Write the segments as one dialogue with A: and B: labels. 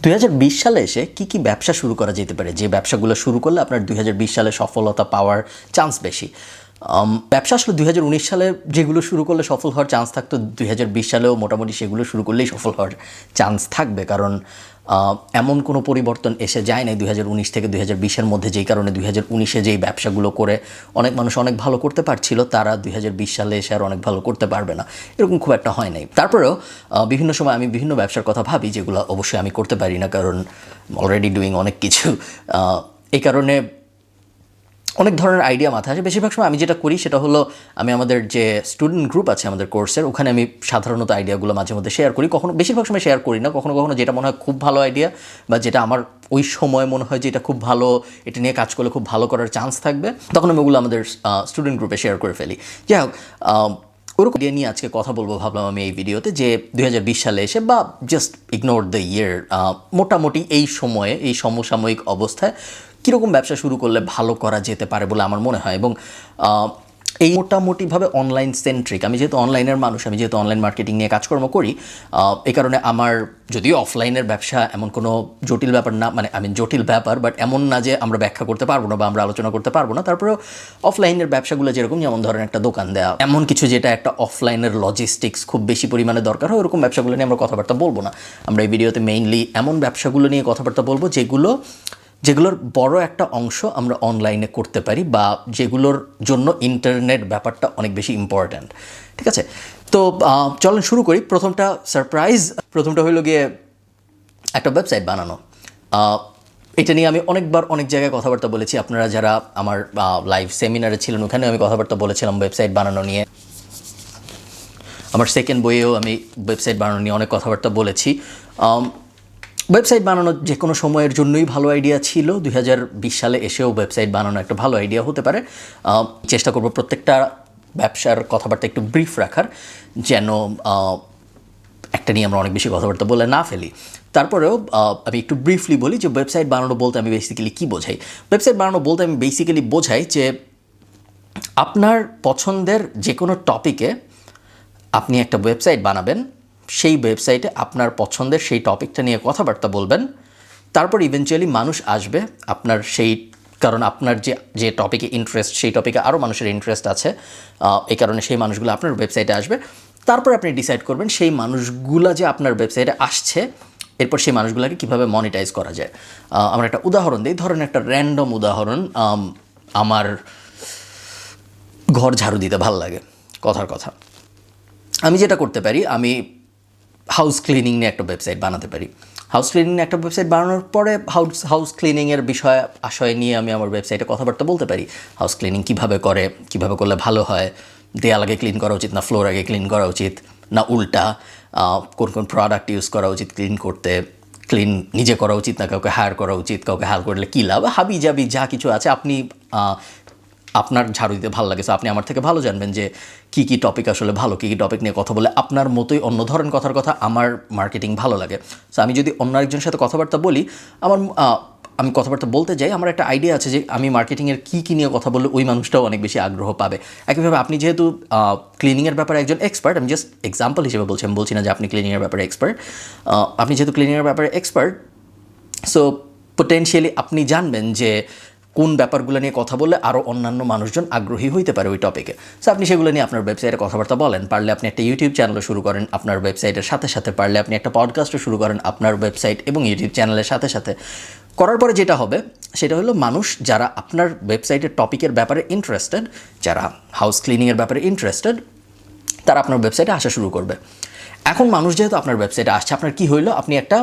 A: 2020 সালে এসে কি ব্যবসা শুরু করা যেতে পারে, যে ব্যবসাগুলো শুরু করলে আপনার 2020 সালে সফলতা পাওয়ার চান্স বেশি? ব্যবসা আসলে 2019 সালে যেগুলো শুরু করলে সফল হওয়ার চান্স থাকতো, 2020 সালেও মোটামুটি সেগুলো শুরু করলেই সফল হওয়ার চান্স থাকবে। কারণ এমন কোনো পরিবর্তন এসে যায় নাই 2019 থেকে 2020-এর মধ্যে, যেই কারণে 2019-এ যেই ব্যবসাগুলো করে অনেক মানুষ অনেক ভালো করতে পারছিল, তারা 2020 সালে এসে আর অনেক ভালো করতে পারবে না, এরকম খুব একটা হয় নাই। তারপরেও বিভিন্ন সময় আমি বিভিন্ন ব্যবসার কথা ভাবি, যেগুলো অবশ্যই আমি করতে পারি না, কারণ অলরেডি ডুইং অনেক কিছু। এই কারণে অনেক ধরনের আইডিয়া মাথায় আসে। বেশিরভাগ সময় আমি যেটা করি সেটা হলো, আমি আমাদের যে স্টুডেন্ট গ্রুপ আছে আমাদের কোর্সের, ওখানে আমি সাধারণত আইডিয়াগুলো মাঝে মধ্যে শেয়ার করি। বেশিরভাগ সময় শেয়ার করি না, কখনো কখনো যেটা মনে হয় খুব ভালো আইডিয়া বা যেটা আমার ওই সময় মনে হয় যে এটা খুব ভালো, এটা নিয়ে কাজ করলে খুব ভালো করার চান্স থাকবে, তখন আমি ওগুলো আমাদের স্টুডেন্ট গ্রুপে শেয়ার করে ফেলি। যাই হোক, ওরকম আইডিয়া নিয়ে আজকে কথা বলবো ভাবলাম আমি এই ভিডিওতে, যে 2020 সালে এসে বা জাস্ট ইগনোর দ্য ইয়ার, মোটামুটি এই সময়ে, এই সমসাময়িক অবস্থায় কীরকম ব্যবসা শুরু করলে ভালো করা যেতে পারে বলে আমার মনে হয়। এবং এই মোটামুটিভাবে অনলাইন সেন্ট্রিক, আমি যেহেতু অনলাইনের মানুষ, আমি যেহেতু অনলাইন মার্কেটিং নিয়ে কাজকর্ম করি, এই কারণে আমার, যদিও অফলাইনের ব্যবসা এমন কোনো জটিল ব্যাপার না, মানে আমি জটিল ব্যাপার, বাট এমন না যে আমরা ব্যাখ্যা করতে পারবো না বা আমরা আলোচনা করতে পারবো না। তারপরেও অফলাইনের ব্যবসাগুলো যেরকম, যেমন ধরেন একটা দোকান দেওয়া, এমন কিছু যেটা একটা অফলাইনের লজিস্টিক্স খুব বেশি পরিমাণে দরকার হয়, ওরকম ব্যবসাগুলো নিয়ে আমরা কথাবার্তা বলবো না। আমরা এই ভিডিওতে মেইনলি এমন ব্যবসাগুলো নিয়ে কথাবার্তা বলবো যেগুলোর বড় একটা অংশ আমরা অনলাইনে করতে পারি, বা যেগুলোর জন্য ইন্টারনেট ব্যাপারটা অনেক বেশি ইম্পর্ট্যান্ট। ঠিক আছে, তো চলেন শুরু করি। প্রথমটা হলো গিয়ে একটা ওয়েবসাইট বানানো। এটা নিয়ে আমি অনেকবার অনেক জায়গায় কথাবার্তা বলেছি। আপনারা যারা আমার লাইভ সেমিনারে ছিলেন, ওখানে আমি কথাবার্তা বলেছিলাম ওয়েবসাইট বানানো নিয়ে। আমার সেকেন্ড বইয়েও আমি ওয়েবসাইট বানানো নিয়ে অনেক কথাবার্তা বলেছি। ওয়েবসাইট বানানো যে কোনো সময়ের জন্যই ভালো আইডিয়া ছিল। 2020 সালে এসেও ওয়েবসাইট বানানো একটা ভালো আইডিয়া হতে পারে। চেষ্টা করব প্রত্যেকটা ব্যবসার কথাবার্তা একটু ব্রিফ রাখার, যেন একটা নিয়ে আমরা অনেক বেশি কথাবার্তা বলে না ফেলি। তারপরেও আমি একটু ব্রিফলি বলি যে ওয়েবসাইট বানানো বলতে আমি বেসিক্যালি কী বোঝাই। ওয়েবসাইট বানানো বলতে আমি বেসিক্যালি বোঝাই যে আপনার পছন্দের যে কোনো টপিকে আপনি একটা ওয়েবসাইট বানাবেন, সেই ওয়েবসাইটে আপনার পছন্দের সেই টপিকটা নিয়ে কথাবার্তা বলবেন। তারপর ইভেনচুয়ালি মানুষ আসবে আপনার সেই, কারণ আপনার যে টপিকে ইন্টারেস্ট, সেই টপিকে আরও মানুষের ইন্টারেস্ট আছে, এই কারণে সেই মানুষগুলো আপনার ওয়েবসাইটে আসবে। তারপর আপনি ডিসাইড করবেন সেই মানুষগুলো যে আপনার ওয়েবসাইটে আসছে, এরপর সেই মানুষগুলোকে কীভাবে মনিটাইজ করা যায়। আমরা একটা উদাহরণ দিই, ধরেন একটা র্যান্ডম উদাহরণ, আমার ঘর ঝাড়ু দিতে ভালো লাগে, কথার কথা। আমি যেটা করতে পারি, আমি হাউস ক্লিনিং নিয়ে একটা ওয়েবসাইট বানাতে পারি। হাউস ক্লিনিং নিয়ে একটা ওয়েবসাইট বানানোর পরে হাউস ক্লিনিংয়ের আশয় নিয়ে আমি আমার ওয়েবসাইটে কথাবার্তা বলতে পারি। হাউস ক্লিনিং কীভাবে করলে ভালো হয়, দেয়াল আগে ক্লিন করা উচিত না ফ্লোর আগে ক্লিন করা উচিত না উল্টা, কোন কোন প্রোডাক্ট ইউজ করা উচিত ক্লিন করতে, ক্লিন নিজে করা উচিত না কাউকে হায়ার করা উচিত, কাউকে হায়ার করলে কী লাভ, হাবি জাবি যা কিছু আছে। আপনি আপনার ঝাড়ু দিতে ভালো লাগে, সো আপনি আমার থেকে ভালো জানবেন যে কী টপিক আসলে ভালো, কী টপিক নিয়ে কথা বলে আপনার মতোই অন্য ধরনের কথার কথা আমার মার্কেটিং ভালো লাগে। সো আমি যদি অন্য একজনের সাথে কথাবার্তা বলি, আমি কথাবার্তা বলতে যাই, আমার একটা আইডিয়া আছে যে আমি মার্কেটিংয়ের কী নিয়ে কথা বললে ওই মানুষটাও অনেক বেশি আগ্রহ পাবে। একইভাবে আপনি যেহেতু ক্লিনিংয়ের ব্যাপারে একজন এক্সপার্ট, আমি জাস্ট এক্সাম্পল হিসেবে বলছি, আমি বলছি না যে আপনি ক্লিনিংয়ের ব্যাপারে এক্সপার্ট, আপনি যেহেতু ক্লিনিংয়ের ব্যাপারে এক্সপার্ট, সো পোটেনশিয়ালি আপনি জানবেন যে কোন ব্যাপারগুলো নিয়ে কথা বললে আরও অন্যান্য মানুষজন আগ্রহী হইতে পারে ওই টপিকে। সো আপনি সেগুলো নিয়ে আপনার ওয়েবসাইটে কথাবার্তা বলেন। পারলে আপনি একটা ইউটিউব চ্যানেলও শুরু করেন আপনার ওয়েবসাইটের সাথে সাথে, পারলে আপনি একটা পডকাস্টও শুরু করেন আপনার ওয়েবসাইট এবং ইউটিউব চ্যানেলের সাথে সাথে। করার পরে যেটা হবে সেটা হলো, মানুষ যারা আপনার ওয়েবসাইটের টপিকের ব্যাপারে ইন্টারেস্টেড, যারা হাউস ক্লিনিংয়ের ব্যাপারে ইন্টারেস্টেড, তারা আপনার ওয়েবসাইটে আসা শুরু করবে। এখন মানুষ যেহেতু আপনার ওয়েবসাইটে আসছে, আপনার কী হইলো, আপনি একটা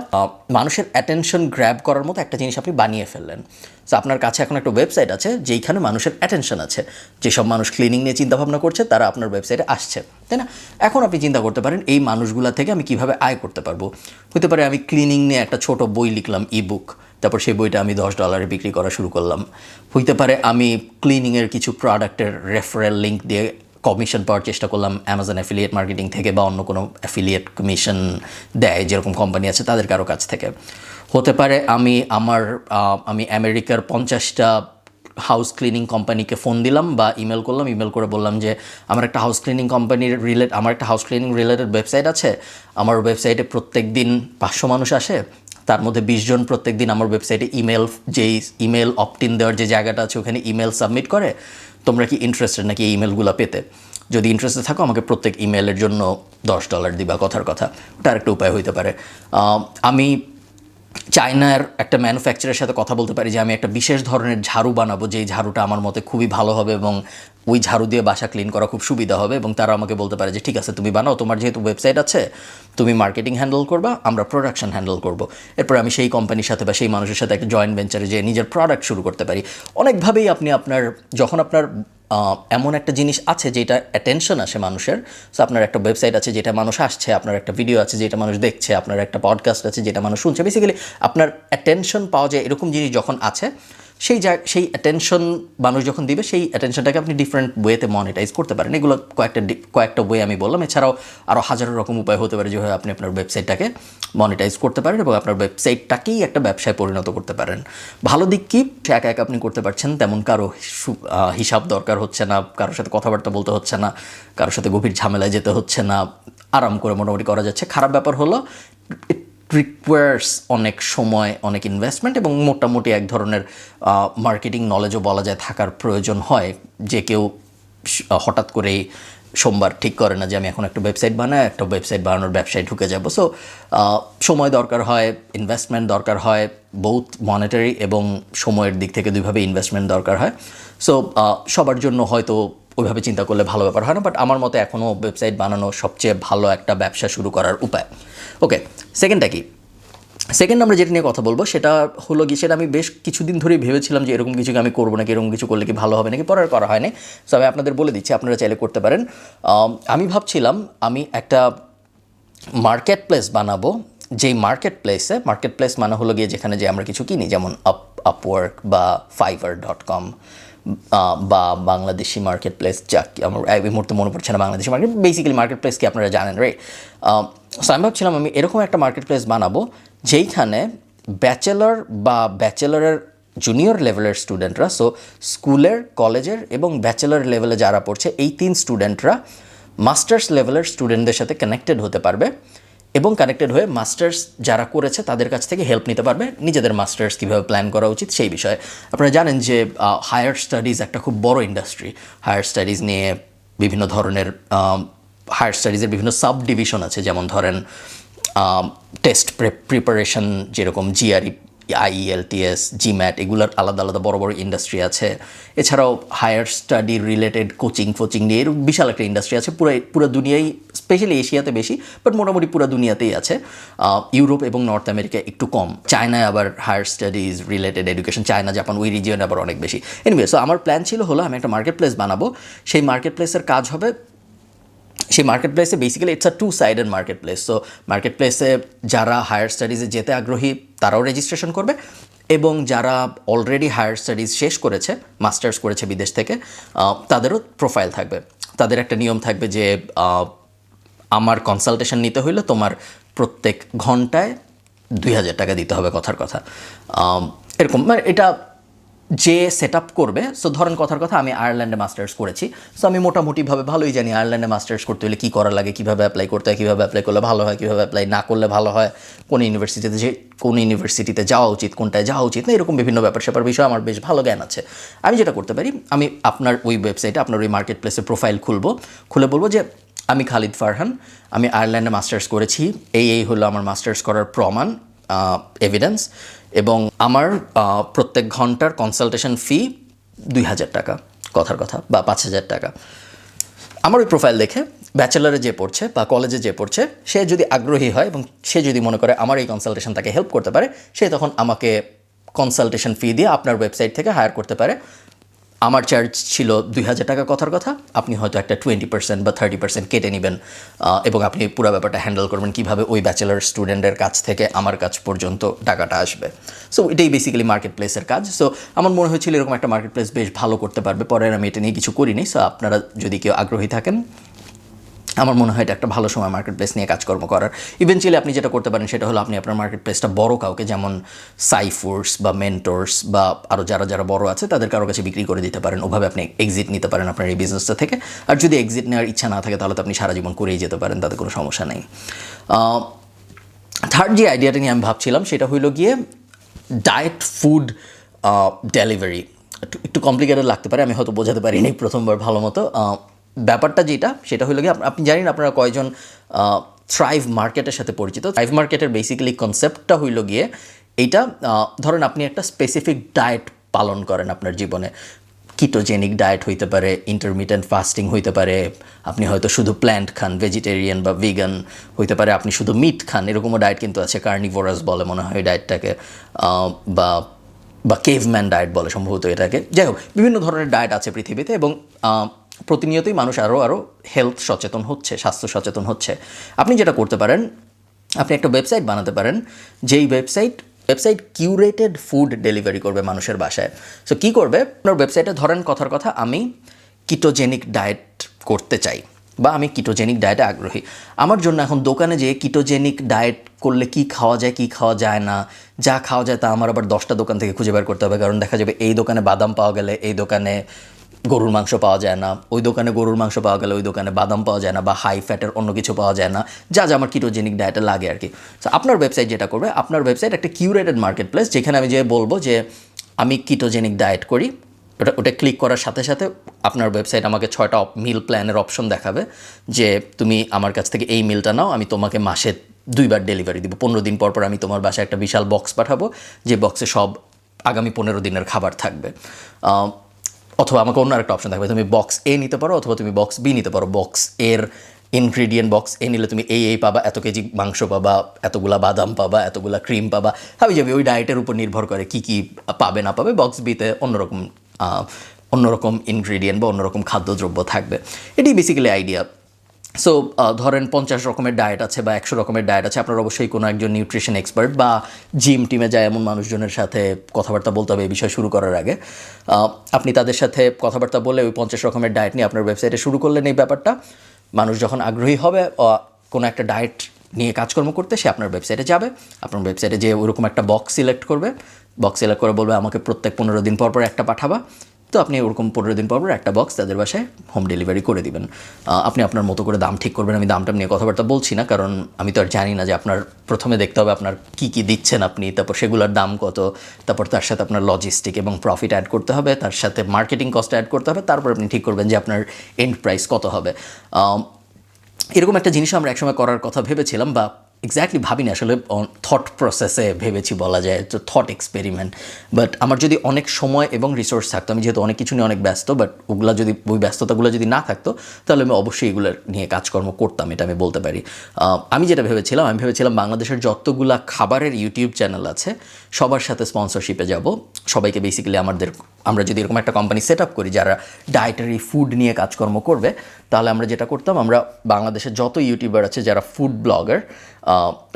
A: মানুষের অ্যাটেনশন গ্র্যাব করার মতো একটা জিনিস আপনি বানিয়ে ফেললেন। সো আপনার কাছে এখন একটা ওয়েবসাইট আছে যেইখানে মানুষের অ্যাটেনশন আছে, যেসব মানুষ ক্লিনিং নিয়ে চিন্তাভাবনা করছে তারা আপনার ওয়েবসাইটে আসছে, তাই না? এখন আপনি চিন্তা করতে পারেন এই মানুষগুলা থেকে আমি কীভাবে আয় করতে পারবো। হতে পারে আমি ক্লিনিং নিয়ে একটা ছোট বই লিখলাম, ইবুক, তারপর সেই বইটা আমি $10 বিক্রি করা শুরু করলাম। হইতে পারে আমি ক্লিনিংয়ের কিছু প্রোডাক্টের রেফারেল লিঙ্ক দিয়ে কমিশন পাওয়ার চেষ্টা করলাম অ্যামাজন অ্যাফিলিয়েট মার্কেটিং থেকে, বা অন্য কোনো অ্যাফিলিয়েট কমিশন দেয় যেরকম কোম্পানি আছে তাদের কারো কাছ থেকে। হতে পারে আমি আমেরিকার 50টা হাউস ক্লিনিং কোম্পানিকে ফোন দিলাম বা ইমেল করলাম, ইমেল করে বললাম যে আমার একটা হাউস ক্লিনিং রিলেটেড ওয়েবসাইট আছে, আমার ওয়েবসাইটে প্রত্যেক দিন 500 মানুষ আসে, তার মধ্যে 20 জন প্রত্যেক দিন আমার ওয়েবসাইটে ইমেল অপটিন দেওয়ার যে জায়গাটা আছে ওখানে ইমেল সাবমিট করে, তোমরা কি ইন্টারেস্টেড নাকি এই ইমেলগুলো পেতে? যদি ইন্টারেস্টেড থাকো আমাকে প্রত্যেক ইমেলের জন্য $10 দিবা, কথার কথা। ওটা আরেকটা উপায় হইতে পারে। আমি চায়নার একটা ম্যানুফ্যাকচারের সাথে কথা বলতে পারি যে আমি একটা বিশেষ ধরনের ঝাড়ু বানাবো, যেই ঝাড়ুটা আমার মতে খুবই ভালো হবে এবং ওই ঝাড়ু দিয়ে বাসা ক্লিন করা খুব সুবিধা হবে, এবং তারা আমাকে বলতে পারে যে ঠিক আছে তুমি বানাও, তোমার যেহেতু ওয়েবসাইট আছে তুমি মার্কেটিং হ্যান্ডেল করবা, আমরা প্রোডাকশন হ্যান্ডেল করব। এরপর আমি সেই কোম্পানির সাথে বা সেই মানুষের সাথে একটা জয়েন্ট ভেঞ্চারে যে নিজের প্রোডাক্ট শুরু করতে পারি। অনেকভাবেই আপনি যখন আপনার এমন একটা জিনিস আছে যেটা অ্যাটেনশন আসে মানুষের, সো আপনার একটা ওয়েবসাইট আছে যেটা মানুষ আসছে, আপনার একটা ভিডিও আছে যেটা মানুষ দেখছে, আপনার একটা পডকাস্ট আছে যেটা মানুষ শুনছে, বেসিক্যালি আপনার অ্যাটেনশন পাওয়া যায় এরকম জিনিস যখন আছে, সেই অ্যাটেনশন মানুষ যখন দিবে সেই অ্যাটেনশনটাকে আপনি ডিফারেন্ট ওয়েতে মনিটাইজ করতে পারেন। এগুলো কয়েকটা ওয়ে আমি বললাম, এছাড়াও আরও হাজারো রকম উপায় হতে পারে যেভাবে আপনি আপনার ওয়েবসাইটটাকে মনিটাইজ করতে পারেন এবং আপনার ওয়েবসাইটটাকেই একটা ব্যবসায় পরিণত করতে পারেন। ভালো দিক কি, একা একা আপনি করতে পারছেন, তেমন কারো হিসাব দরকার হচ্ছে না, কারোর সাথে কথাবার্তা বলতে হচ্ছে না, কারোর সাথে গভীর ঝামেলায় যেতে হচ্ছে না, আরাম করে মোটামুটি করা যাচ্ছে। খারাপ ব্যাপার হলো রিকোয়ার্স অনেক সময়, অনেক ইনভেস্টমেন্ট এবং মোটামুটি এক ধরনের মার্কেটিং নলেজও বলা যায় থাকার প্রয়োজন হয়, যে কেউ হঠাৎ করেই সোমবার ঠিক করে না যে আমি এখন একটা ওয়েবসাইট বানাই, একটা ওয়েবসাইট বানানোর ব্যবসায় ঢুকে যাব। সো সময় দরকার হয়, ইনভেস্টমেন্ট দরকার হয়, বোথ মনিটারি এবং সময়ের দিক থেকে দুইভাবে ইনভেস্টমেন্ট দরকার হয়। সো সবার জন্য হয়তো ওইভাবে চিন্তা করলে ভালো ব্যাপার হয় না, বাট আমার মতে এখনও ওয়েবসাইট বানানো সবচেয়ে ভালো একটা ব্যবসা শুরু করার উপায়। ওকে, সেকেন্ডটা কি? সেকেন্ড আমরা যেটা নিয়ে কথা বলবো সেটা হলো কি, সেটা আমি বেশ কিছুদিন ধরেই ভেবেছিলাম যে এরকম কিছু আমি করবো নাকি, এরকম কিছু করলে কি ভালো হবে নাকি, পরে আর করা হয়নি। সো আমি আপনাদের বলে দিচ্ছি, আপনারা চাইলে করতে পারেন। আমি ভাবছিলাম আমি একটা মার্কেট প্লেস বানাবো, যেই মার্কেট প্লেস মানে হলো গিয়ে যেখানে যে আমরা কিছু কিনি, যেমন আপওয়ার্ক বা fiverr.com বা বাংলাদেশি মার্কেট প্লেস, যা আমার এই মুহূর্তে মনে পড়ছে না Bangladeshi market, basically market place কি আপনারা জানেন, রাইট? সো আমি ভাবছিলাম আমি এরকম একটা মার্কেট প্লেস বানাবো যেইখানে ব্যাচেলর বা ব্যাচেলরের জুনিয়র লেভেলের স্টুডেন্টরা, সো স্কুলের, কলেজের এবং ব্যাচেলর লেভেলে যারা পড়ছে এই 3 স্টুডেন্টরা মাস্টার্স লেভেলের স্টুডেন্টদের সাথে কানেক্টেড হতে পারবে এবং কানেক্টেড হয়ে মাস্টার্স যারা করেছে তাদের কাছ থেকে হেল্প নিতে পারবে নিজেদের মাস্টার্স কীভাবে প্ল্যান করা উচিত সেই বিষয়ে। আপনারা জানেন যে হায়ার স্টাডিজ একটা খুব বড় ইন্ডাস্ট্রি। হায়ার স্টাডিজ নিয়ে বিভিন্ন ধরনের হায়ার স্টাডিজের বিভিন্ন সাব ডিভিশন আছে, যেমন ধরেন টেস্ট প্রিপারেশন, যেরকম জিআরই, IELTS, GMAT, এগুলোর আলাদা আলাদা বড় বড় ইন্ডাস্ট্রি আছে। এছাড়াও হায়ার স্টাডি রিলেটেড কোচিং নিয়ে এর বিশাল একটা ইন্ডাস্ট্রি আছে পুরো দুনিয়ায়, স্পেশালি এশিয়াতে বেশি, বাট মোটামুটি পুরো দুনিয়াতেই আছে। ইউরোপ এবং নর্থ আমেরিকা একটু কম, চায়নায় আবার higher studies related education, China, Japan, ওই রিজিয়নে আবার অনেক বেশি। এনিওয়ে, সো আমার প্ল্যান হলো আমি একটা মার্কেট প্লেস বানাবো। সেই মার্কেট প্লেসের কাজ হবে, সেই মার্কেট প্লেসে basically it's a 2-sided market place. So market প্লেসে যারা হায়ার স্টাডিজে যেতে আগ্রহী তারাও রেজিস্ট্রেশন করবে, এবং যারা অলরেডি হায়ার স্টাডিজ শেষ করেছে, মাস্টার্স করেছে বিদেশ থেকে, তাদেরও প্রোফাইল থাকবে। তাদের একটা নিয়ম থাকবে যে আমার কনসালটেশন নিতে হইলে তোমার প্রত্যেক ঘন্টায় 2000 টাকা দিতে হবে, কথার কথা। এরকম মানে এটা যে সেট আপ করবে। সো ধরেন কথার কথা আমি আয়ারল্যান্ডে মাস্টার্স করেছি, সো আমি মোটামুটিভাবে ভালোই জানি আয়ারল্যান্ডে মাস্টার্স করতে হলে কী করা লাগে, কীভাবে অ্যাপ্লাই করতে হয়, কীভাবে অ্যাপ্লাই করলে ভালো হয়, কীভাবে অ্যাপ্লাই না করলে ভালো হয়, কোন ইউনিভার্সিটিতে যাওয়া উচিত, কোনটায় যাওয়া উচিত না, এরকম বিভিন্ন ব্যাপার স্যাপার বিষয়ে আমার বেশ ভালো জ্ঞান আছে। আমি যেটা করতে পারি, আমি আপনার ওই ওয়েবসাইটে, আপনার ওই মার্কেট প্লেসে প্রোফাইল খুলে বলবো যে আমি খালিদ ফারহান, আমি আয়ারল্যান্ডে মাস্টার্স করেছি, এই হলো আমার মাস্টার্স করার প্রমাণ, এভিডেন্স, এবং আমার প্রত্যেক ঘন্টার কনসালটেশন ফি 2000 টাকা, কথার কথা, বা 5000 টাকা। আমার ওই প্রোফাইল দেখে ব্যাচেলারে যে পড়ছে বা কলেজে যে পড়ছে, সে যদি আগ্রহী হয় এবং সে যদি মনে করে আমার এই কনসালটেশন তাকে হেল্প করতে পারে, সে তখন আমাকে কনসালটেশন ফি দিয়ে আপনার ওয়েবসাইট থেকে হায়ার করতে পারে। আমার চার্জ ছিল 2000 টাকা, কথার কথা। আপনি হয়তো একটা 20% বা 30% কেটে নেবেন এবং আপনি পুরো ব্যাপারটা হ্যান্ডেল করবেন কীভাবে ওই ব্যাচেলার স্টুডেন্টের কাছ থেকে আমার কাছ পর্যন্ত টাকাটা আসবে। সো এটাই বেসিক্যালি মার্কেট প্লেসের কাজ। সো আমার মনে হয়েছিল এরকম একটা মার্কেট প্লেস বেশ ভালো করতে পারবে, পরে আমি এটা নিয়ে কিছু করিনি। সো আপনারা যদি কেউ আগ্রহী থাকেন, আমার মনে হয় এটা একটা ভালো সময় মার্কেট প্লেস নিয়ে কাজকর্ম করার। ইভেনচুয়ালি আপনি যেটা করতে পারেন সেটা হলো আপনি আপনার মার্কেট প্লেসটা বড় কাউকে, যেমন সাইফোর্স বা মেন্টরস বা আরও যারা বড় আছে তাদের কারো কাছে বিক্রি করে দিতে পারেন। ওভাবে আপনি এক্সিট নিতে পারেন আপনার এই বিজনেসটা থেকে। আর যদি এক্সিট নেওয়ার ইচ্ছা না থাকে তাহলে তো আপনি সারা জীবন করেই যেতে পারেন, তাতে কোনো সমস্যা নেই। থার্ড যে আইডিয়াটা নিয়ে আমি ভাবছিলাম সেটা হইল গিয়ে ডায়েট ফুড ডেলিভারি। একটু কমপ্লিকেটেড লাগতে পারে, আমি হয়তো বোঝাতে পারিনি প্রথমবার ভালো মতো। ব্যাপারটা যেটা সেটা হলো গিয়ে, আপনি জানেন আপনারা কয়জন থ্রাইভ মার্কেটের সাথে পরিচিত? থ্রাইভ মার্কেটের বেসিক্যালি কনসেপ্টটা হইল গিয়ে এইটা, ধরেন আপনি একটা স্পেসিফিক ডায়েট পালন করেন আপনার জীবনে। কিটোজেনিক ডায়েট হইতে পারে, ইন্টারমিটেন্ট ফাস্টিং হইতে পারে, আপনি হয়তো শুধু প্ল্যান্ট খান, ভেজিটেরিয়ান বা ভিগান হইতে পারে, আপনি শুধু মিট খান, এরকমও ডায়েট কিন্তু আছে, কার্নিভোরাস বলে মনে হয় ডায়েটটাকে, বা কেভম্যান ডায়েট বলে সম্ভবত এটাকে। যাই হোক, বিভিন্ন ধরনের ডায়েট আছে পৃথিবীতে, এবং প্রতিনিয়তই মানুষ আরও হেলথ সচেতন হচ্ছে, স্বাস্থ্য সচেতন হচ্ছে। আপনি যেটা করতে পারেন, আপনি একটা ওয়েবসাইট বানাতে পারেন, যেই ওয়েবসাইট কিউরেটেড ফুড ডেলিভারি করবে মানুষের বাসায়। সো কী করবে, আপনার ওয়েবসাইটে ধরেন কথার কথা আমি কিটোজেনিক ডায়েট করতে চাই, বা আমি কিটোজেনিক ডায়েটে আগ্রহী। আমার জন্য এখন দোকানে যেয়ে কিটোজেনিক ডায়েট করলে কী খাওয়া যায় কী খাওয়া যায় না, যা খাওয়া যায় তা আমার আবার 10টা দোকান থেকে খুঁজে বের করতে হবে। কারণ দেখা যাবে এই দোকানে বাদাম পাওয়া গেলে এই দোকানে গরুর মাংস পাওয়া যায় না, ওই দোকানে গরুর মাংস পাওয়া গেলে ওই দোকানে বাদাম পাওয়া যায় না, বা হাই ফ্যাটের অন্য কিছু পাওয়া যায় না, যা যা আমার কিটোজেনিক ডায়েটে লাগে আর কি। সো আপনার ওয়েবসাইট যেটা করবে, আপনার ওয়েবসাইট একটা কিউরেটেড মার্কেট প্লেস, যেখানে আমি যে বলবো যে আমি কিটোজেনিক ডায়েট করি, ওটা ক্লিক করার সাথে সাথে আপনার ওয়েবসাইট আমাকে 6টা মিল প্ল্যানের অপশন দেখাবে, যে তুমি আমার কাছ থেকে এই মিলটা নাও, আমি তোমাকে মাসে 2বার ডেলিভারি দিব, 15 দিন পর পর আমি তোমার বাসায় একটা বিশাল বক্স পাঠাবো, যে বক্সে সব আগামী 15 দিনের খাবার থাকবে। অথবা আমাকে অন্য একটা অপশন থাকবে, তুমি বক্স এ নিতে পারো, অথবা তুমি বক্স বি নিতে পারো। বক্স এর ইনগ্রিডিয়েন্ট, বক্স এ নিলে তুমি এই পাবা, এত কেজি মাংস পাবা, এতগুলা বাদাম পাবা, এতগুলা ক্রিম পাবা, হাবি যাবে ওই ডায়েটের উপর নির্ভর করে কী কী পাবে না পাবে। বক্স বিতে অন্যরকম ইনগ্রিডিয়েন্ট বা অন্যরকম খাদ্যদ্রব্য থাকবে। এটি বেসিক্যালি আইডিয়া। সো ধরেন 50 রকমের ডায়েট আছে বা 100 রকমের ডায়েট আছে, আপনার অবশ্যই কোনো একজন নিউট্রিশন এক্সপার্ট বা জিম টিমে যায় এমন মানুষজনের সাথে কথাবার্তা বলতে হবে এই বিষয় শুরু করার আগে। আপনি তাদের সাথে কথাবার্তা বলে ওই 50 রকমের ডায়েট নিয়ে আপনার ওয়েবসাইটে শুরু করলেন এই ব্যাপারটা। মানুষ যখন আগ্রহী হবে কোনো একটা ডায়েট নিয়ে কাজকর্ম করতে, সে আপনার ওয়েবসাইটে যাবে, আপনার ওয়েবসাইটে যে ওরকম একটা বক্স সিলেক্ট করবে, বক্স সিলেক্ট করে বলবে আমাকে প্রত্যেক 15 দিন পর পর একটা পাঠাবা। তো আপনি ওরকম 15 দিন পর পর একটা বক্স তাদের বাসায় হোম ডেলিভারি করে দিবেন। আপনি আপনার মতো করে দাম ঠিক করবেন। আমি দামটা নিয়ে কথাবার্তা বলছি না, কারণ আমি তো আর জানি না যে আপনার প্রথমে দেখতে হবে আপনার কী কী দিচ্ছেন আপনি, তারপর সেগুলোর দাম কত, তারপর তার সাথে আপনার লজিস্টিক এবং প্রফিট অ্যাড করতে হবে, তার সাথে মার্কেটিং কস্ট অ্যাড করতে হবে, তারপর আপনি ঠিক করবেন যে আপনার এন্ড প্রাইস কত হবে। এরকম একটা জিনিস আমরা একসময় করার কথা ভেবেছিলাম, বা এক্স্যাক্টলি ভাবিনি আসলে, থট প্রসেসে ভেবেছি বলা যায়, তো থট এক্সপেরিমেন্ট। বাট আমার যদি অনেক সময় এবং রিসোর্স থাকতো, আমি যেহেতু অনেক কিছু নিয়ে অনেক ব্যস্ত, বাট ওই ব্যস্ততাগুলো যদি না থাকতো তাহলে আমি অবশ্যই এগুলো নিয়ে কাজকর্ম করতাম, এটা আমি বলতে পারি। আমি যেটা ভেবেছিলাম, বাংলাদেশের যতগুলা খাবারের ইউটিউব চ্যানেল আছে সবার সাথে স্পন্সরশিপে যাব, সবাইকে বেসিক্যালি আমরা যদি এরকম একটা কোম্পানি সেট আপ করি যারা ডায়েটারি ফুড নিয়ে কাজকর্ম করবে, তাহলে আমরা যেটা করতাম, আমরা বাংলাদেশের যত ইউটিউবার আছে যারা ফুড ব্লগার,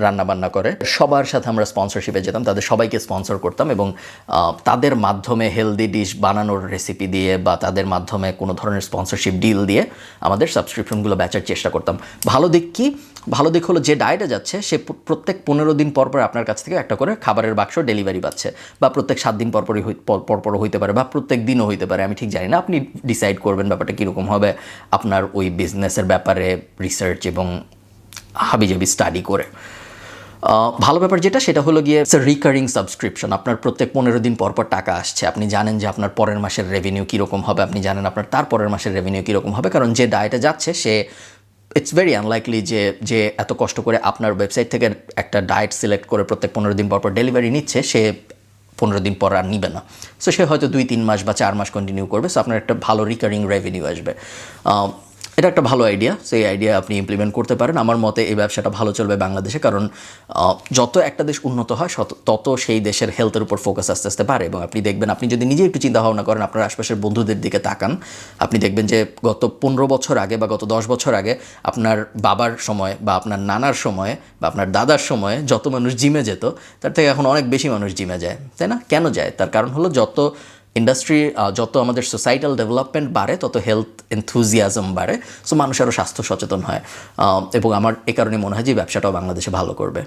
A: রান্নাবান্না করে, সবার সাথে আমরা স্পন্সরশিপে যেতাম, তাদের সবাইকে স্পন্সর করতাম, এবং তাদের মাধ্যমে হেলদি ডিশ বানানোর রেসিপি দিয়ে বা তাদের মাধ্যমে কোনো ধরনের স্পন্সরশিপ ডিল দিয়ে আমাদের সাবস্ক্রিপশনগুলো বেচার চেষ্টা করতাম। ভালো দিক কি? ভালো দিক হলো যে ডায়েটে যাচ্ছে সে প্রত্যেক 15 দিন পর পর আপনার কাছ থেকে একটা করে খাবারের বাক্স ডেলিভারি পাচ্ছে, বা প্রত্যেক 7 দিন পরপরও হইতে পারে, বা প্রত্যেক দিনও হইতে পারে, আমি ঠিক জানি না। আপনি ডিসাইড করবেন ব্যাপারটা কীরকম হবে আপনার ওই বিজনেসের ব্যাপারে রিসার্চ এবং হাবিজাবি স্টাডি করে। ভালো ব্যাপার যেটা, সেটা হলো গিয়ে রিকারিং সাবস্ক্রিপশন। আপনার প্রত্যেক 15 দিন পর পর টাকা আসছে, আপনি জানেন যে আপনার পরের মাসের রেভিনিউ কীরকম হবে, আপনি জানেন আপনার তার পরের মাসের রেভিনিউ কীরকম হবে, কারণ যে ডায়েটে যাচ্ছে সে ইটস ভেরি আনলাইকলি যে এত কষ্ট করে আপনার ওয়েবসাইট থেকে একটা ডায়েট সিলেক্ট করে প্রত্যেক 15 দিন পর পর ডেলিভারি নিচ্ছে, সে 15 দিন পর আর নিবে না। সো সে হয়তো 2-3 মাস বা 4 মাস কন্টিনিউ করবে। সো আপনার একটা ভালো রিকারিং রেভিনিউ আসবে। এটা একটা ভালো আইডিয়া, সেই আইডিয়া আপনি ইমপ্লিমেন্ট করতে পারেন। আমার মতে এই ব্যবসাটা ভালো চলবে বাংলাদেশে, কারণ যত একটা দেশ উন্নত হয় তত সেই দেশের হেলথের উপর ফোকাস আস্তে আস্তে বাড়ে। এবং আপনি দেখবেন, আপনি যদি নিজে একটু চিন্তা ভাবনা করেন, আপনার আশপাশের বন্ধুদের দিকে তাকান, আপনি দেখবেন যে গত 15 বছর আগে বা গত 10 বছর আগে আপনার বাবার সময় বা আপনার নানার সময় বা আপনার দাদার সময়ে যত মানুষ জিমে যেত, তার থেকে এখন অনেক বেশি মানুষ জিমে যায়, তাই না? কেন যায়? তার কারণ হলো যত আমাদের সোসাইটাল ডেভেলপমেন্ট বাড়ে, তত হেলথ এনথুজিয়াজম বাড়ে, সো মানুষ আরও স্বাস্থ্য সচেতন হয়। এবং আমার এ কারণে মনে হয় যে ব্যবসাটাও বাংলাদেশে ভালো করবে।